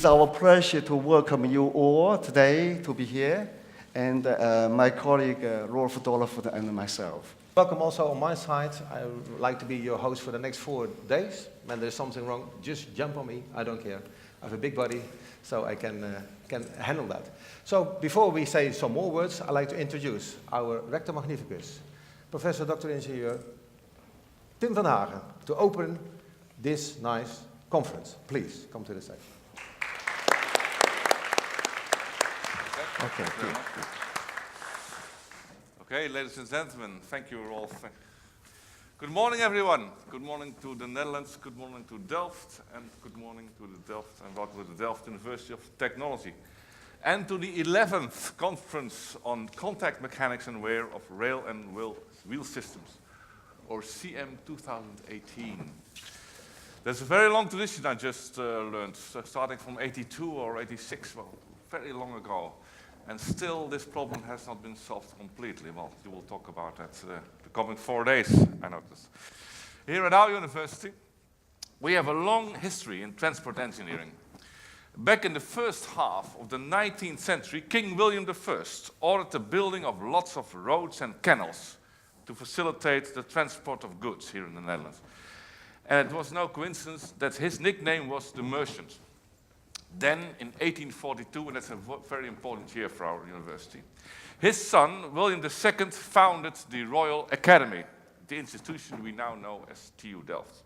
It's our pleasure to welcome you all today to be here, and my colleague Rolf Dolph and myself. Welcome also on my side. I would like to be your host for the next 4 days. When there's something wrong, just jump on me. I don't care. I have a big body, so I can handle that. So before we say some more words, I'd like to introduce our Rector Magnificus, Professor Dr. Ingenieur Tim van Hagen, to open this nice conference. Please come to the stage. Okay. Okay, ladies and gentlemen, thank you all. Good morning, everyone. Good morning to the Netherlands, good morning to Delft, and good morning to the Delft, and welcome to the Delft University of Technology. And to the 11th conference on contact mechanics and wear of rail and wheel systems, or CM2018. There's a very long tradition I just learned, starting from 82 or 86, well, very long ago. And still this problem has not been solved completely. Well, you will talk about that the coming 4 days, I noticed. Here at our university, we have a long history in transport engineering. Back in the first half of the 19th century, King William I ordered the building of lots of roads and canals to facilitate the transport of goods here in the Netherlands. And it was no coincidence that his nickname was the Merchant. Then, in 1842, and that's a very important year for our university, his son, William II, founded the Royal Academy, the institution we now know as TU Delft.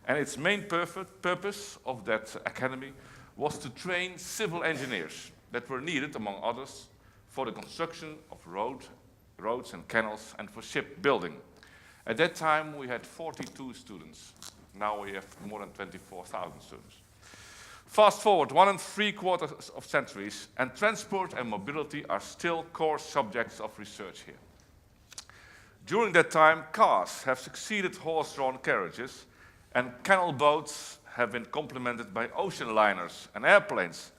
And its main purpose of that academy was to train civil engineers that were needed, among others, for the construction of roads and canals and for shipbuilding. At that time, we had 42 students. Now we have more than 24,000 students. Fast forward 1 3/4 of centuries, and transport and mobility are still core subjects of research here. During that time, cars have succeeded horse-drawn carriages, and canal boats have been complemented by ocean liners and airplanes.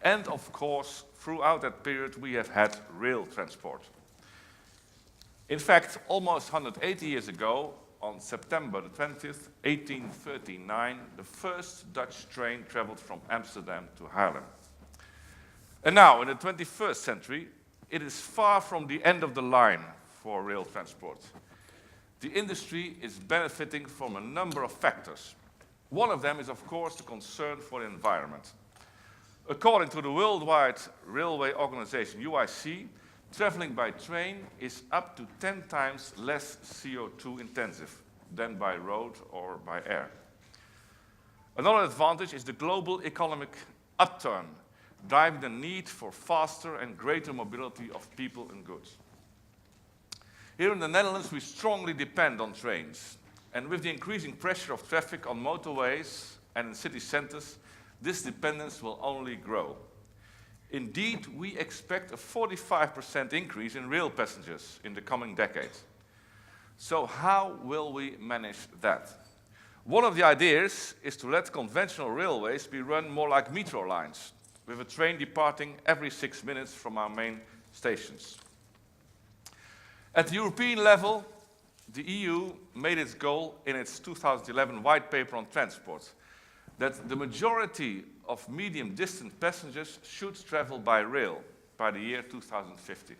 And of course, throughout that period, we have had rail transport. In fact, almost 180 years ago, on September the 20th, 1839, the first Dutch train traveled from Amsterdam to Haarlem. And now, in the 21st century, it is far from the end of the line for rail transport. The industry is benefiting from a number of factors. One of them is, of course, the concern for the environment. According to the Worldwide Railway Organization, UIC, traveling by train is up to 10 times less CO2 intensive than by road or by air. Another advantage is the global economic upturn, driving the need for faster and greater mobility of people and goods. Here in the Netherlands, we strongly depend on trains. And with the increasing pressure of traffic on motorways and in city centers, this dependence will only grow. Indeed, we expect a 45% increase in rail passengers in the coming decades. So how will we manage that? One of the ideas is to let conventional railways be run more like metro lines, with a train departing every 6 minutes from our main stations. At the European level, the EU made its goal in its 2011 White Paper on Transport that the majority of medium-distance passengers should travel by rail by the year 2050.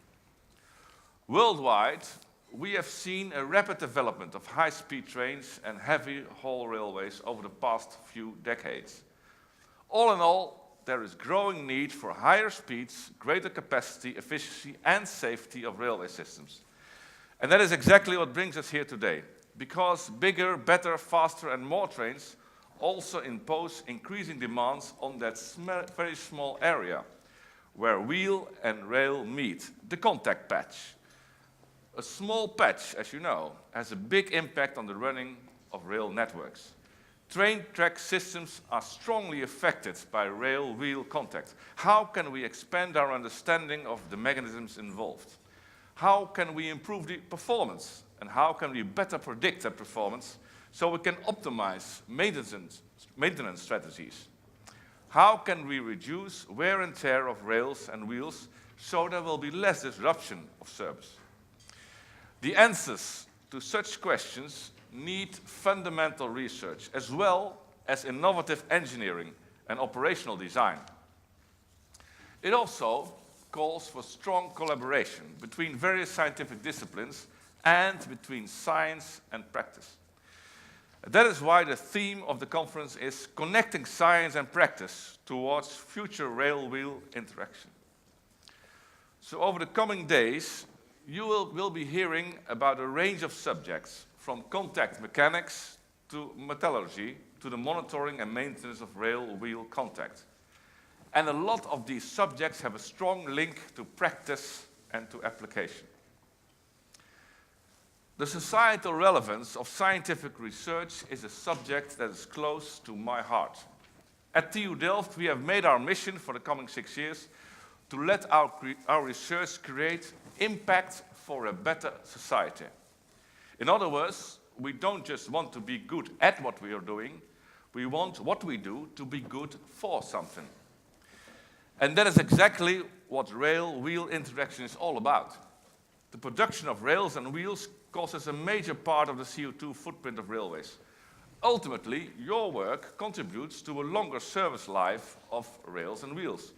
Worldwide, we have seen a rapid development of high-speed trains and heavy-haul railways over the past few decades. All in all, there is growing need for higher speeds, greater capacity, efficiency, and safety of railway systems. And that is exactly what brings us here today, because bigger, better, faster, and more trains also impose increasing demands on that very small area where wheel and rail meet, the contact patch. A small patch, as you know, has a big impact on the running of rail networks. Train track systems are strongly affected by rail-wheel contact. How can we expand our understanding of the mechanisms involved? How can we improve the performance? And how can we better predict that performance so we can optimize maintenance strategies? How can we reduce wear and tear of rails and wheels so there will be less disruption of service? The answers to such questions need fundamental research as well as innovative engineering and operational design. It also calls for strong collaboration between various scientific disciplines and between science and practice. That is why the theme of the conference is Connecting Science and Practice Towards Future Rail-Wheel Interaction. So over the coming days, you will be hearing about a range of subjects, from contact mechanics to metallurgy to the monitoring and maintenance of rail-wheel contact. And a lot of these subjects have a strong link to practice and to application. The societal relevance of scientific research is a subject that is close to my heart. At TU Delft, we have made our mission for the coming 6 years to let our research create impact for a better society. In other words, we don't just want to be good at what we are doing, we want what we do to be good for something. And that is exactly what rail-wheel interaction is all about. The production of rails and wheels causes a major part of the CO2 footprint of railways. Ultimately, your work contributes to a longer service life of rails and wheels.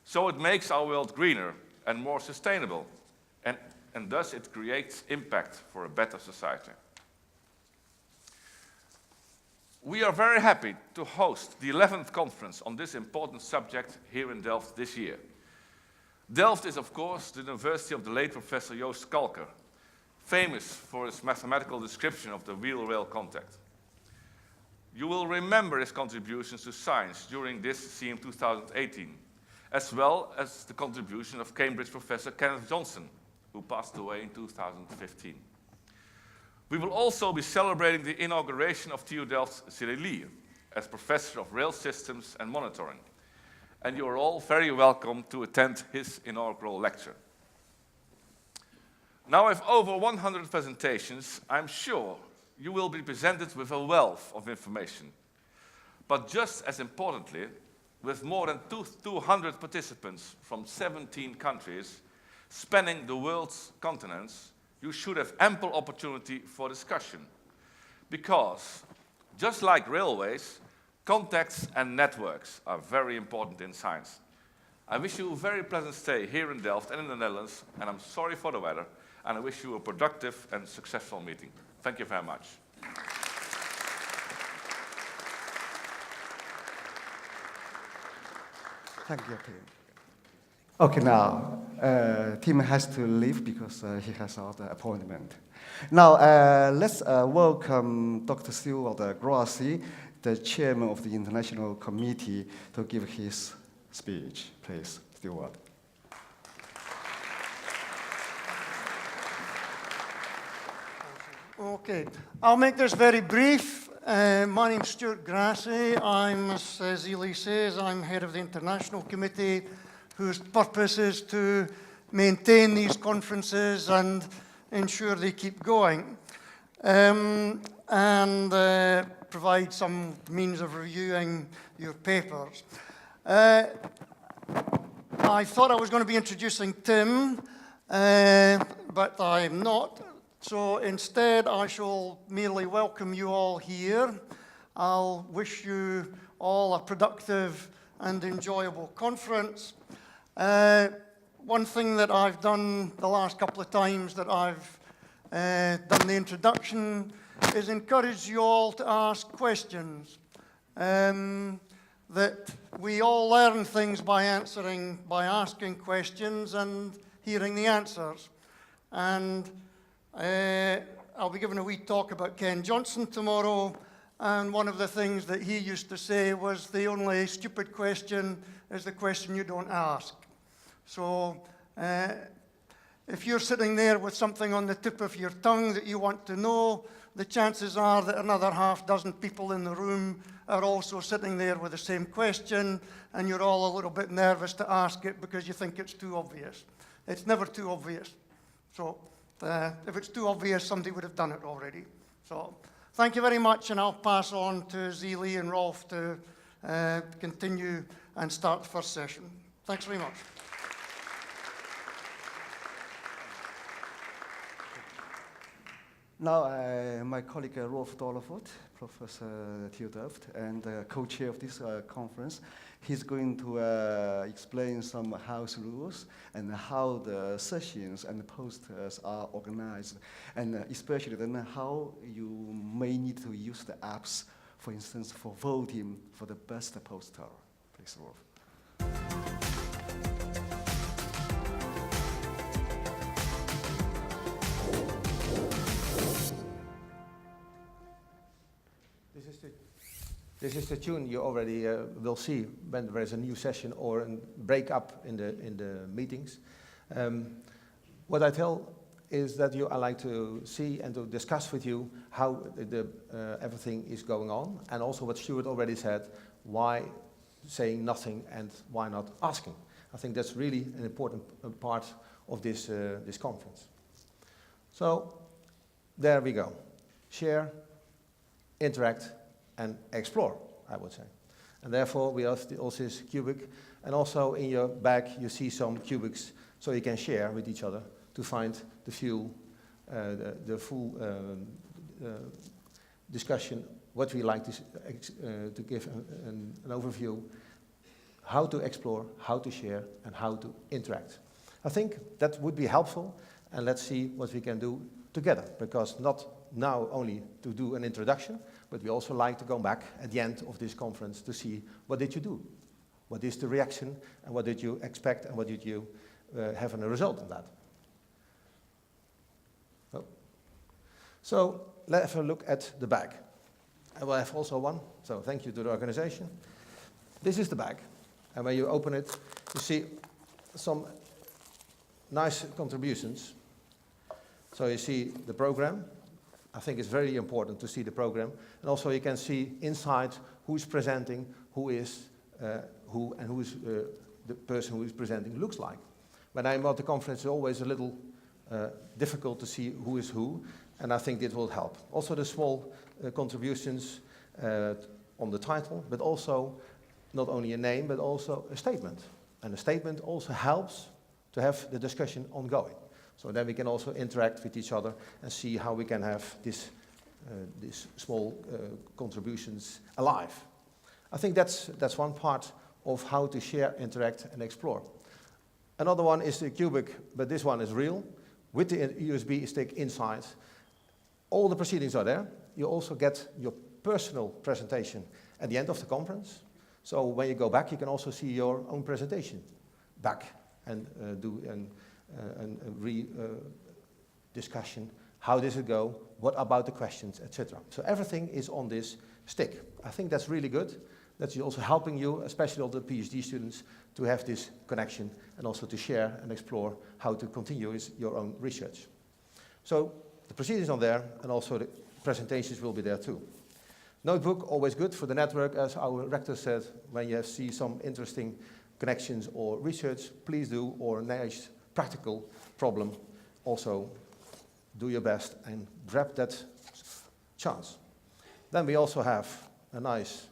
So it makes our world greener and more sustainable, and thus it creates impact for a better society. We are very happy to host the 11th conference on this important subject here in Delft this year. Delft is, of course, the university of the late Professor Joost Kalker, famous for his mathematical description of the wheel-rail contact. You will remember his contributions to science during this CM2018, as well as the contribution of Cambridge Professor Kenneth Johnson, who passed away in 2015. We will also be celebrating the inauguration of TU Delft's Cyril Lier as Professor of Rail Systems and Monitoring, and you are all very welcome to attend his inaugural lecture. Now, with over 100 presentations, I'm sure you will be presented with a wealth of information. But just as importantly, with more than 200 participants from 17 countries spanning the world's continents, you should have ample opportunity for discussion. Because, just like railways, contacts and networks are very important in science. I wish you a very pleasant stay here in Delft and in the Netherlands, and I'm sorry for the weather, and I wish you a productive and successful meeting. Thank you very much. Thank you, Tim. Okay, now, Tim has to leave because he has other appointment. Now, let's welcome Dr. Stewart Grassi, the chairman of the International Committee, to give his speech. Please, Stewart. Okay, I'll make this very brief. My name's Stewart Grassi. I'm, as Zili says, I'm head of the International Committee, whose purpose is to maintain these conferences and ensure they keep going, and provide some means of reviewing your papers. I thought I was going to be introducing Tim, but I'm not. So instead, I shall merely welcome you all here. I'll wish you all a productive and enjoyable conference. One thing that I've done the last couple of times that I've done the introduction is encourage you all to ask questions. That we all learn things by asking questions and hearing the answers. And I'll be giving a wee talk about Ken Johnson tomorrow, and one of the things that he used to say was the only stupid question is the question you don't ask. So if you're sitting there with something on the tip of your tongue that you want to know, the chances are that another half dozen people in the room are also sitting there with the same question, and you're all a little bit nervous to ask it because you think it's too obvious. It's never too obvious. So if it's too obvious, somebody would have done it already. So thank you very much, and I'll pass on to Zili and Rolf to continue and start the first session. Thanks very much. Now, my colleague Rolf Dollerfoot, Professor Theo Delft, and co-chair of this conference. He's going to explain some house rules and how the sessions and the posters are organized, and especially then how you may need to use the apps, for instance, for voting for the best poster. Please, Rolf. This is the tune you already will see when there is a new session or a break up in the meetings. What I tell is that I like to see and to discuss with you how everything is going on, and also what Stuart already said, why saying nothing and why not asking. I think that's really an important part of this conference. So there we go. Share, interact, and explore, I would say. And therefore, we also this cubic, and also in your bag you see some cubics, so you can share with each other to find the full discussion, what we like to give an overview, how to explore, how to share, and how to interact. I think that would be helpful, and let's see what we can do together, because not now only to do an introduction, but we also like to go back at the end of this conference to see what did you do, what is the reaction, and what did you expect, and what did you have a result in that. Oh. So let's have a look at the bag. I will have also one, so thank you to the organization. This is the bag, and when you open it, you see some nice contributions. So you see the program. I think it's very important to see the program. And also you can see inside who's presenting, who is who, and who's the person who is presenting looks like. When I'm at the conference, it's always a little difficult to see who is who, and I think it will help. Also the small contributions on the title, but also not only a name, but also a statement. And a statement also helps to have the discussion ongoing. So then we can also interact with each other and see how we can have these small contributions alive. I think that's one part of how to share, interact, and explore. Another one is the cubic, but this one is real, with the USB stick inside. All the proceedings are there. You also get your personal presentation at the end of the conference. So when you go back, you can also see your own presentation back and do discussion. How does it go? What about the questions, etc. So everything is on this stick. I think that's really good. That's also helping you, especially all the PhD students, to have this connection and also to share and explore how to continue your own research. So the proceedings are there, and also the presentations will be there too. Notebook, always good for the network, as our rector said. When you see some interesting connections or research, please do, or a nice practical problem, also do your best and grab that chance. Then we also have a nice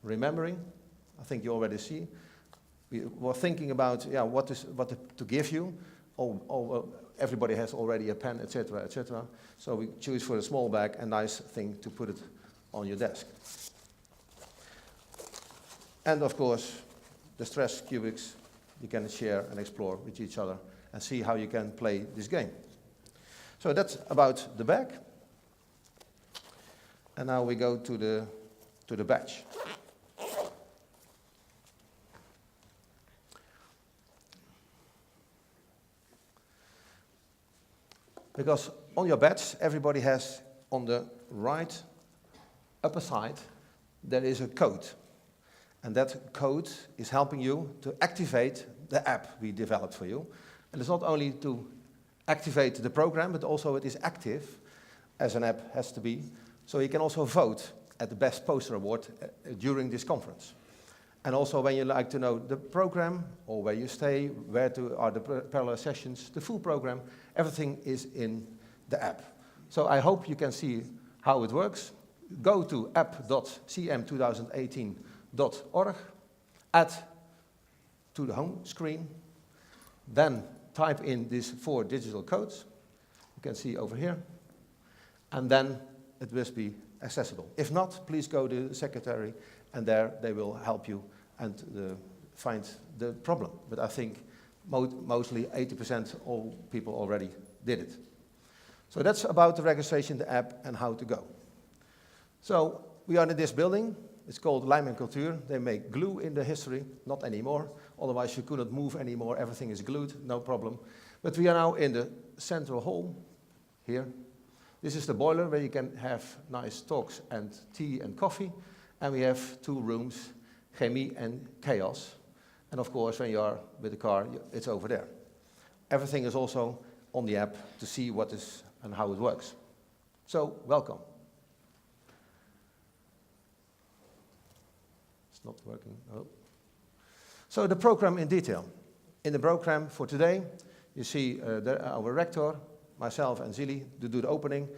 remembering. I think you already see. We were thinking about what to give you. Everybody has already a pen, etc., etc. So we choose for a small bag a nice thing to put it on your desk. And of course, the stress cubics you can share and explore with each other and see how you can play this game. So that's about the bag. And now we go to the badge. Because on your badge, everybody has on the right upper side, there is a code. And that code is helping you to activate the app we developed for you. And it's not only to activate the program, but also it is active, as an app has to be. So you can also vote at the Best Poster Award during this conference. And also when you like to know the program, or where you stay, where are the parallel sessions, the full program, everything is in the app. So I hope you can see how it works. Go to app.cm2018.org, add to the home screen, then type in these 4 digital codes. You can see over here. and then it must be accessible. If not, please go to the secretary, and there they will help you and find the problem. But I think mostly 80% all people already did it. So that's about the registration, the app, and how to go. So we are in this building. It's called Lijm & Cultuur. They make glue in the history, not anymore. Otherwise you couldn't move anymore. Everything is glued, no problem. But we are now in the central hall, here. This is the boiler where you can have nice talks and tea and coffee. And we have 2 rooms, Chemie and Chaos. And of course, when you are with the car, it's over there. Everything is also on the app to see what is and how it works. So, welcome. It's not working. Oh. So, the program in detail. In the program for today, you see our rector, myself and Zili, to do the opening,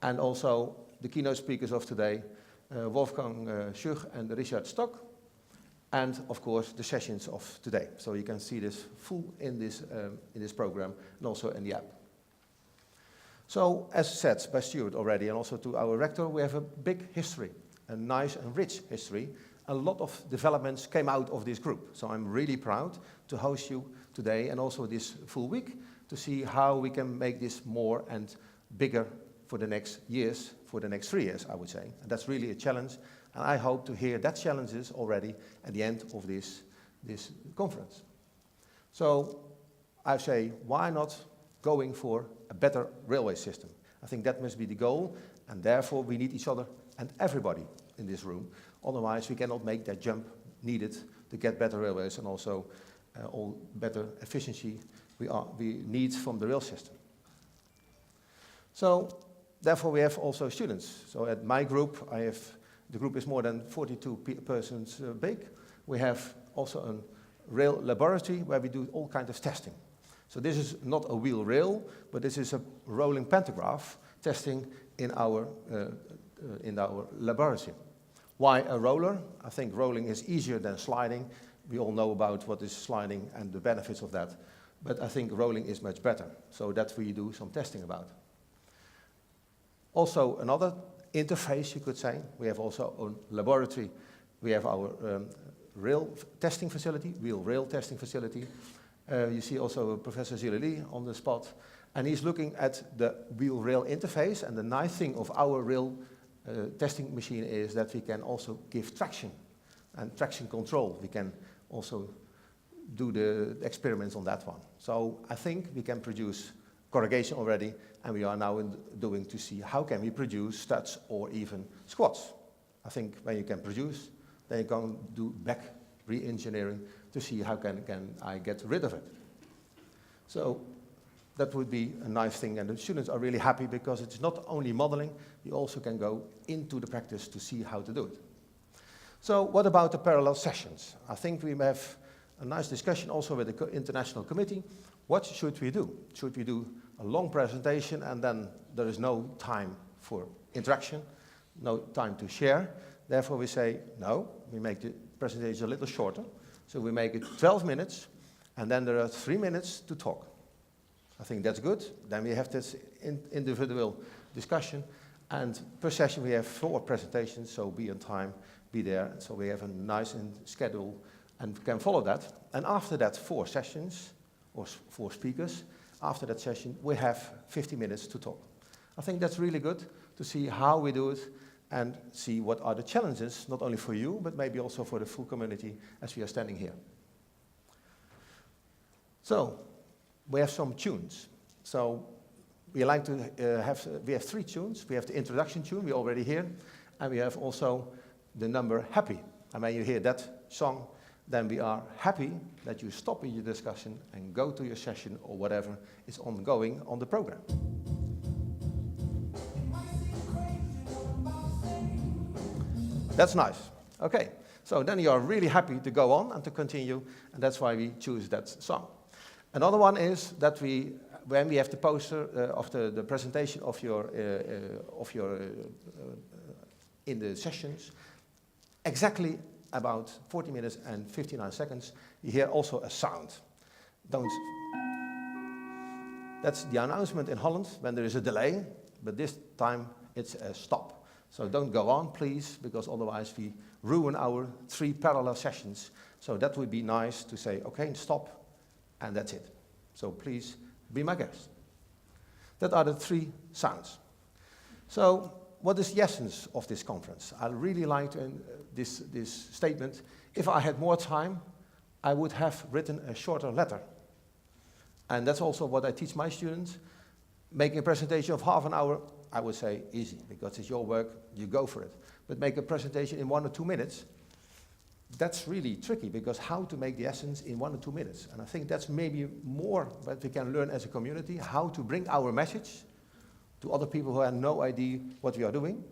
and also the keynote speakers of today, Wolfgang Schug and Richard Stock, and of course the sessions of today. So you can see this full in this program and also in the app. So as said by Stuart already, and also to our rector, we have a big history, a nice and rich history. A lot of developments came out of this group. So I'm really proud to host you today and also this full week to see how we can make this more and bigger for the next years, for the next 3 years, I would say. And that's really a challenge. And I hope to hear that challenges already at the end of this conference. So I say, why not going for a better railway system? I think that must be the goal, and therefore we need each other and everybody in this room. Otherwise we cannot make that jump needed to get better railways and also all better efficiency we need from the rail system. So therefore we have also students. So at my group, the group is more than 42 persons big. We have also a rail laboratory where we do all kinds of testing. So this is not a wheel rail, but this is a rolling pantograph testing in our laboratory. Why a roller? I think rolling is easier than sliding. We all know about what is sliding and the benefits of that. But I think rolling is much better. So that we do some testing about. Also another interface, you could say. We have also a laboratory. We have our rail testing facility, wheel rail testing facility. You see also Professor Zilili on the spot. And he's looking at the wheel rail interface. And the nice thing of our rail testing machine is that we can also give traction and traction control. We can also do the experiments on that one. So I think we can produce corrugation already, and we are now doing to see how can we produce studs or even squats. I think when you can produce, then you can do back re-engineering to see how can I get rid of it. So that would be a nice thing, and the students are really happy because it's not only modeling, you also can go into the practice to see how to do it. So what about the parallel sessions? I think we have a nice discussion also with the international committee. What should we do? Should we do a long presentation and then there is no time for interaction, no time to share? Therefore we say, no, we make the presentation a little shorter. So we make it 12 minutes and then there are 3 minutes to talk. I think that's good. Then we have this individual discussion, and per session we have 4 presentations, so be on time, be there. So we have a nice schedule and can follow that. And after that 4 sessions, or 4 speakers, after that session we have 50 minutes to talk. I think that's really good to see how we do it and see what are the challenges, not only for you, but maybe also for the full community as we are standing here. So, we have some tunes. So, we like to we have 3 tunes. We have the introduction tune, we already hear, and we have also the number Happy. And when you hear that song, then we are happy that you stop in your discussion and go to your session or whatever is ongoing on the program. That's nice. Okay, so then you are really happy to go on and to continue, and that's why we choose that song. Another one is that when we have the poster of the presentation of your in the sessions, exactly about 40 minutes and 59 seconds, you hear also a sound. That's the announcement in Holland when there is a delay. but this time it's a stop. So don't go on, please, because otherwise we ruin our 3 parallel sessions. So that would be nice to say, okay, stop, and that's it. So please be my guest. That are the 3 sounds. So what is the essence of this conference? I really liked this statement. If I had more time, I would have written a shorter letter. And that's also what I teach my students. Making a presentation of half an hour, I would say easy, because it's your work, you go for it. But make a presentation in 1 or 2 minutes, that's really tricky, because how to make the essence in 1 or 2 minutes. And I think that's maybe more what we can learn as a community, how to bring our message to other people who have no idea what we are doing,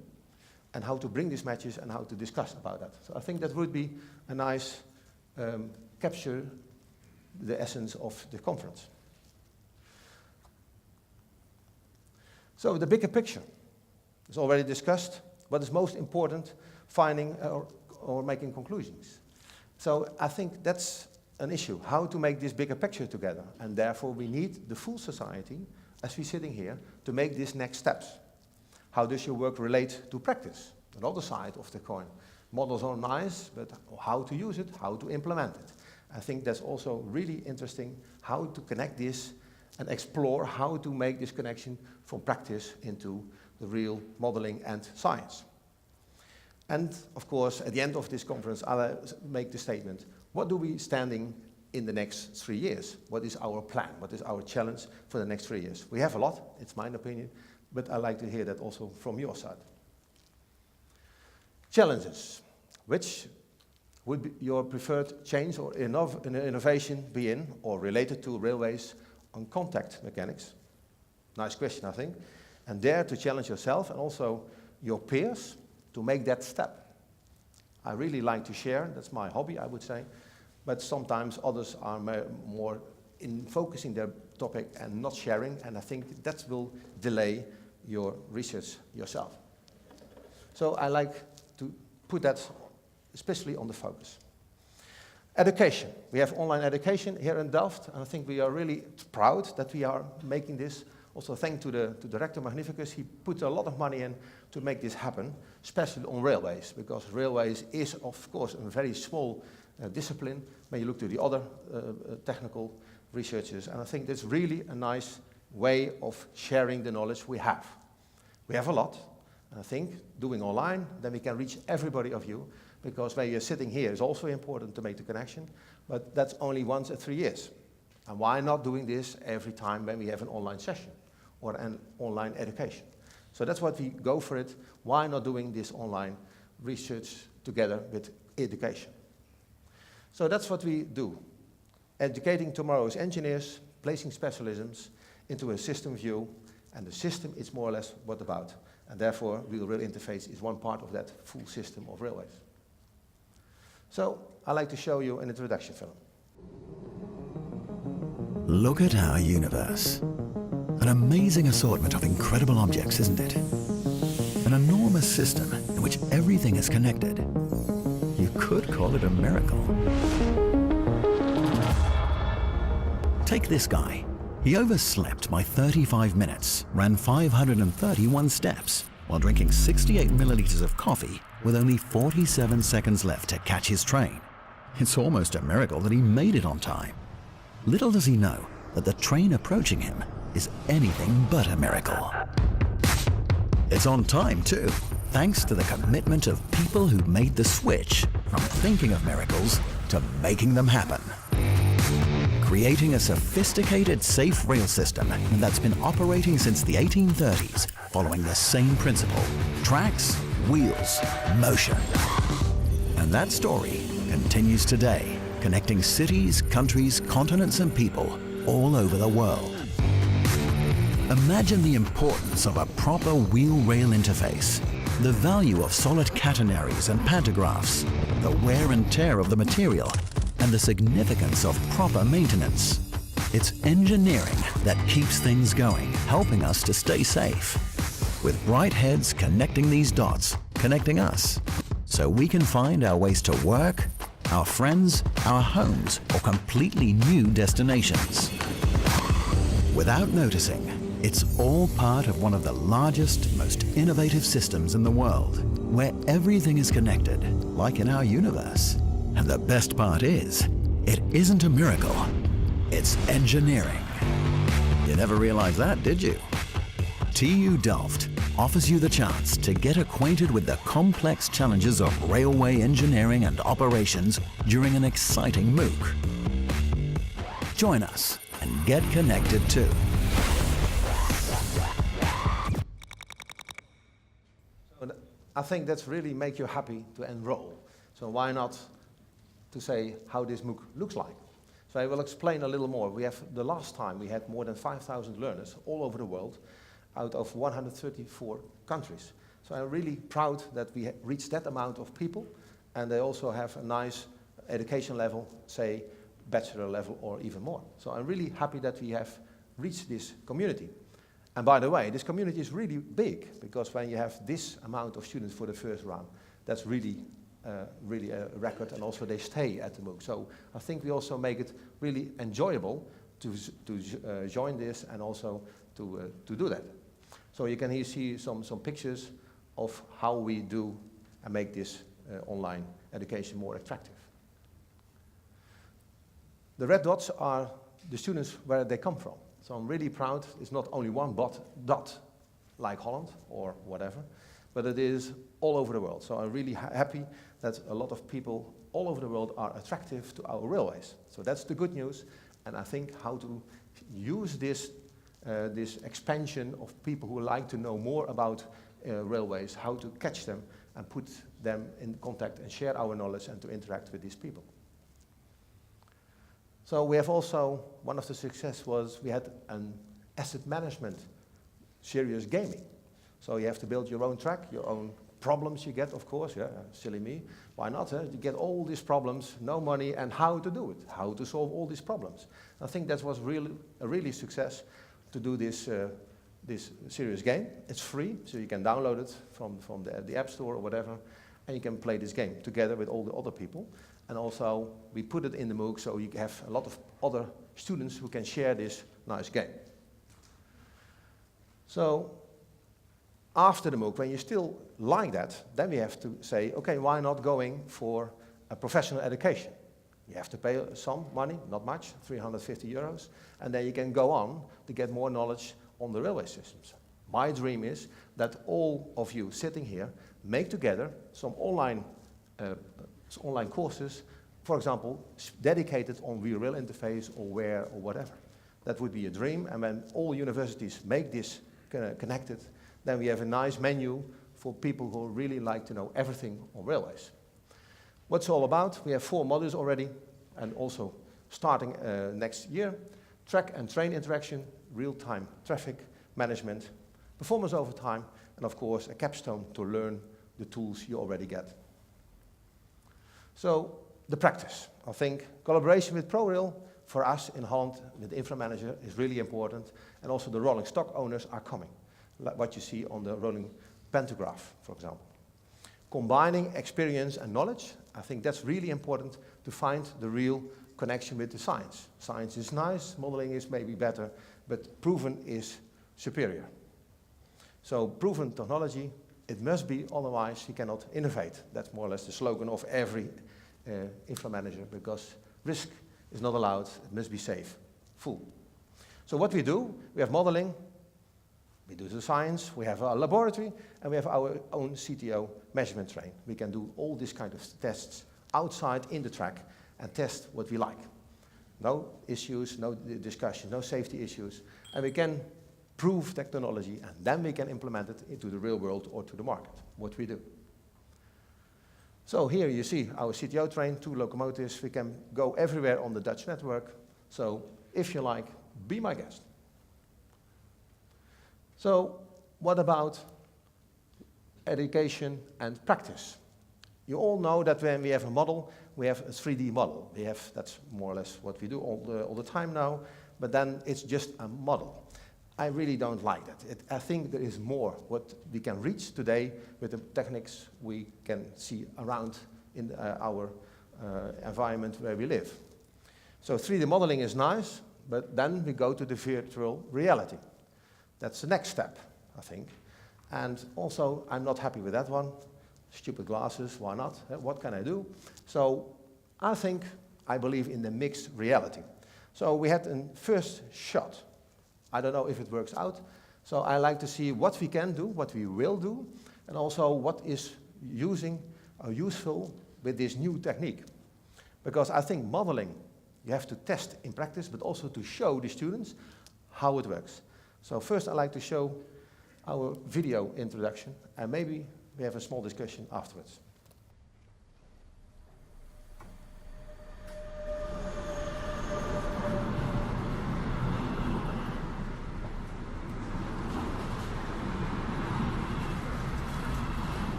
and how to bring these messages and how to discuss about that. So I think that would be a nice capture the essence of the conference. So the bigger picture is already discussed. What is most important, finding or making conclusions. So I think that's an issue, how to make this bigger picture together. And therefore we need the full society, as we're sitting here, to make these next steps. How does your work relate to practice? Another side of the coin. Models are nice, but how to use it, how to implement it. I think that's also really interesting, how to connect this and explore how to make this connection from practice into the real modeling and science. And of course, at the end of this conference, I'll make the statement, what do we standing in the next 3 years? What is our plan? What is our challenge for the next 3 years? We have a lot, it's my opinion, but I like to hear that also from your side. Challenges. Which would be your preferred change or innovation be in or related to railways on contact mechanics? Nice question, I think. And dare to challenge yourself and also your peers to make that step. I really like to share, that's my hobby, I would say, but sometimes others are more in focusing their topic and not sharing, and I think that will delay your research yourself. So I like to put that especially on the focus. Education. We have online education here in Delft, and I think we are really proud that we are making this. Also thanks to the Director Magnificus, he put a lot of money in to make this happen, especially on railways, because railways is, of course, a very small discipline when you look to the other technical researchers, and I think that's really a nice way of sharing the knowledge we have. We have a lot, and I think doing online, then we can reach everybody of you, because when you're sitting here is also important to make the connection, but that's only once in 3 years. And why not doing this every time when we have an online session or an online education? So that's what we go for it. Why not doing this online research together with education? So that's what we do. Educating tomorrow's engineers, placing specialisms into a system view, and the system is more or less what about. And therefore, real interface is one part of that full system of railways. So I'd like to show you an introduction film. Look at our universe. An amazing assortment of incredible objects, isn't it? An enormous system in which everything is connected. You could call it a miracle. Take this guy. He overslept by 35 minutes, ran 531 steps, while drinking 68 milliliters of coffee with only 47 seconds left to catch his train. It's almost a miracle that he made it on time. Little does he know that the train approaching him is anything but a miracle. It's on time too, thanks to the commitment of people who made the switch from thinking of miracles to making them happen. Creating a sophisticated, safe rail system that's been operating since the 1830s, following the same principle: tracks, wheels, motion. And that story continues today, connecting cities, countries, continents, and people all over the world. Imagine the importance of a proper wheel-rail interface, the value of solid catenaries and pantographs, the wear and tear of the material, and the significance of proper maintenance. It's engineering that keeps things going, helping us to stay safe. With bright heads connecting these dots, connecting us, so we can find our ways to work, our friends, our homes, or completely new destinations. Without noticing, it's all part of one of the largest, most innovative systems in the world, where everything is connected, like in our universe. And the best part is, it isn't a miracle, it's engineering. You never realized that, did you? TU Delft offers you the chance to get acquainted with the complex challenges of railway engineering and operations during an exciting MOOC. Join us and get connected too. I think that's really make you happy to enroll. So why not to say how this MOOC looks like? So I will explain a little more. The last time we had more than 5,000 learners all over the world out of 134 countries. So I'm really proud that we reached that amount of people, and they also have a nice education level, say bachelor level or even more. So I'm really happy that we have reached this community. And by the way, this community is really big, because when you have this amount of students for the first round, that's really a record, and also they stay at the MOOC. So I think we also make it really enjoyable to join this and also to do that. So you can here see some pictures of how we do and make this online education more attractive. The red dots are the students where they come from. So I'm really proud. It's not only one dot like Holland or whatever, but it is all over the world. So I'm really happy that a lot of people all over the world are attractive to our railways. So that's the good news. And I think how to use this expansion of people who like to know more about railways, how to catch them and put them in contact and share our knowledge and to interact with these people. So we have also, one of the success was we had an asset management serious gaming. So you have to build your own track, your own problems you get, of course, yeah, silly me. Why not? You get all these problems, no money, and how to do it, how to solve all these problems. I think that was a really success to do this serious game. It's free, so you can download it from the App Store or whatever, and you can play this game together with all the other people. And also, we put it in the MOOC so you have a lot of other students who can share this nice game. So, after the MOOC, when you still like that, then we have to say, okay, why not going for a professional education? You have to pay some money, not much, 350 euros, and then you can go on to get more knowledge on the railway systems. My dream is that all of you sitting here make together some online courses, for example, dedicated on real rail interface or where or whatever. That would be a dream, and when all universities make this connected, then we have a nice menu for people who really like to know everything on railways. What's it all about? We have 4 modules already, and also starting next year, track and train interaction, real-time traffic management, performance over time, and of course a capstone to learn the tools you already get. So, the practice. I think collaboration with ProRail for us in Holland with the infra manager is really important, and also the rolling stock owners are coming, like what you see on the rolling pantograph, for example. Combining experience and knowledge, I think that's really important to find the real connection with the science. Science is nice, modeling is maybe better, but proven is superior. So proven technology, it must be, otherwise you cannot innovate. That's more or less the slogan of every infra manager, because risk is not allowed, it must be safe, full. So what we do, we have modeling, we do the science, we have our laboratory, and we have our own CTO measurement train. We can do all these kind of tests outside in the track and test what we like. No issues, no discussion, no safety issues, and we can prove technology, and then we can implement it into the real world or to the market, what we do. So here you see our CTO train, 2 locomotives. We can go everywhere on the Dutch network. So if you like, be my guest. So what about education and practice? You all know that when we have a model, we have a 3D model. That's more or less what we do all the time now, but then it's just a model. I really don't like that. I think there is more what we can reach today with the techniques we can see around in our environment where we live. So 3D modeling is nice, But then we go to the virtual reality. That's the next step, I think. And also, I'm not happy with that one. Stupid glasses, why not? What can I do? So I believe in the mixed reality. So we had a first shot. I don't know if it works out. So I like to see what we can do, what we will do, and also what is useful with this new technique. Because I think modeling, you have to test in practice, but also to show the students how it works. So first I'd like to show our video introduction, and maybe we have a small discussion afterwards.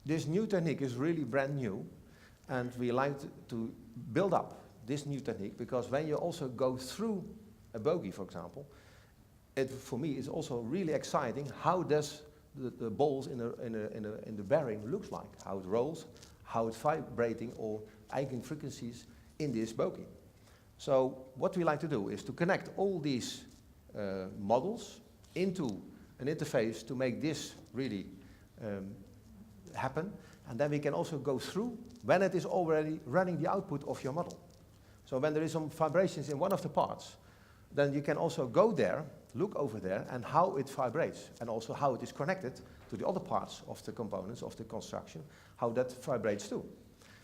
This new technique is really brand new, and we like to build up this new technique, because when you also go through a bogey, for example, for me is also really exciting. How does the balls in the bearing looks like? How it rolls, how it's vibrating, or eigenfrequencies in this bogey. So what we like to do is to connect all these models into an interface to make this really happen, and then we can also go through when it is already running the output of your model. So when there is some vibrations in one of the parts, then you can also go there, look over there, and how it vibrates, and also how it is connected to the other parts of the components of the construction, how that vibrates too.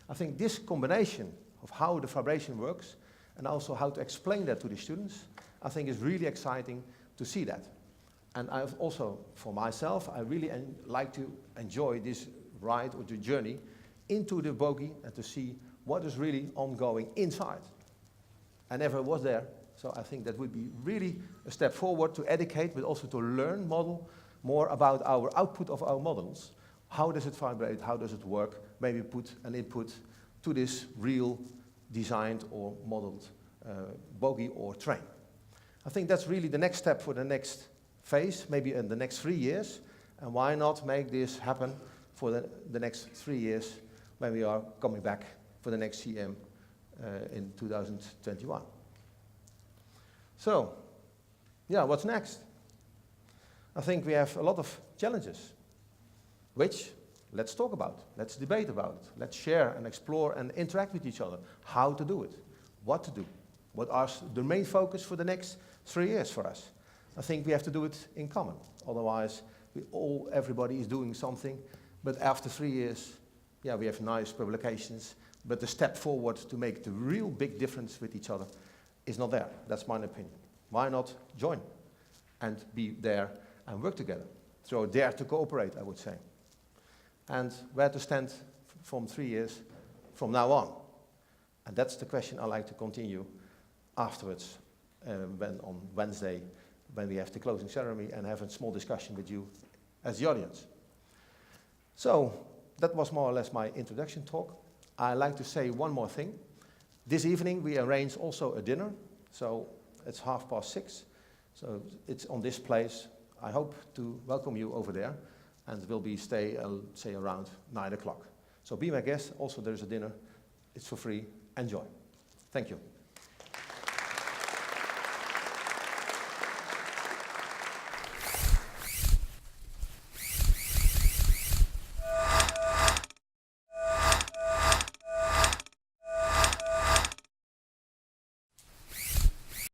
I think this combination of how the vibration works, and also how to explain that to the students, I think is really exciting to see that. And I've also, for myself, I really like to enjoy this ride or the journey into the bogey and to see what is really ongoing inside. I never was there, so I think that would be really a step forward to educate, but also to learn more about our output of our models. How does it vibrate? How does it work? Maybe put an input to this real designed or modeled bogey or train. I think that's really the next step for the next phase, maybe in the next 3 years. And why not make this happen for the next 3 years when we are coming back for the next CM in 2021. So, yeah, what's next? I think we have a lot of challenges, which let's talk about, let's debate about, let's share and explore and interact with each other. How to do it, what to do, what are the main focus for the next 3 years for us. I think we have to do it in common, otherwise everybody is doing something, but after 3 years, yeah, we have nice publications, but the step forward to make the real big difference with each other is not there. That's my opinion. Why not join and be there and work together? So dare to cooperate, I would say. And where to stand from 3 years from now on? And that's the question I like to continue afterwards, on Wednesday, when we have the closing ceremony and have a small discussion with you as the audience. So that was more or less my introduction talk. I like to say one more thing. This evening we arrange also a dinner, so it's 6:30. So it's on this place. I hope to welcome you over there, and we'll be stay, say, around 9 o'clock. So be my guest. Also, there's a dinner. It's for free. Enjoy. Thank you.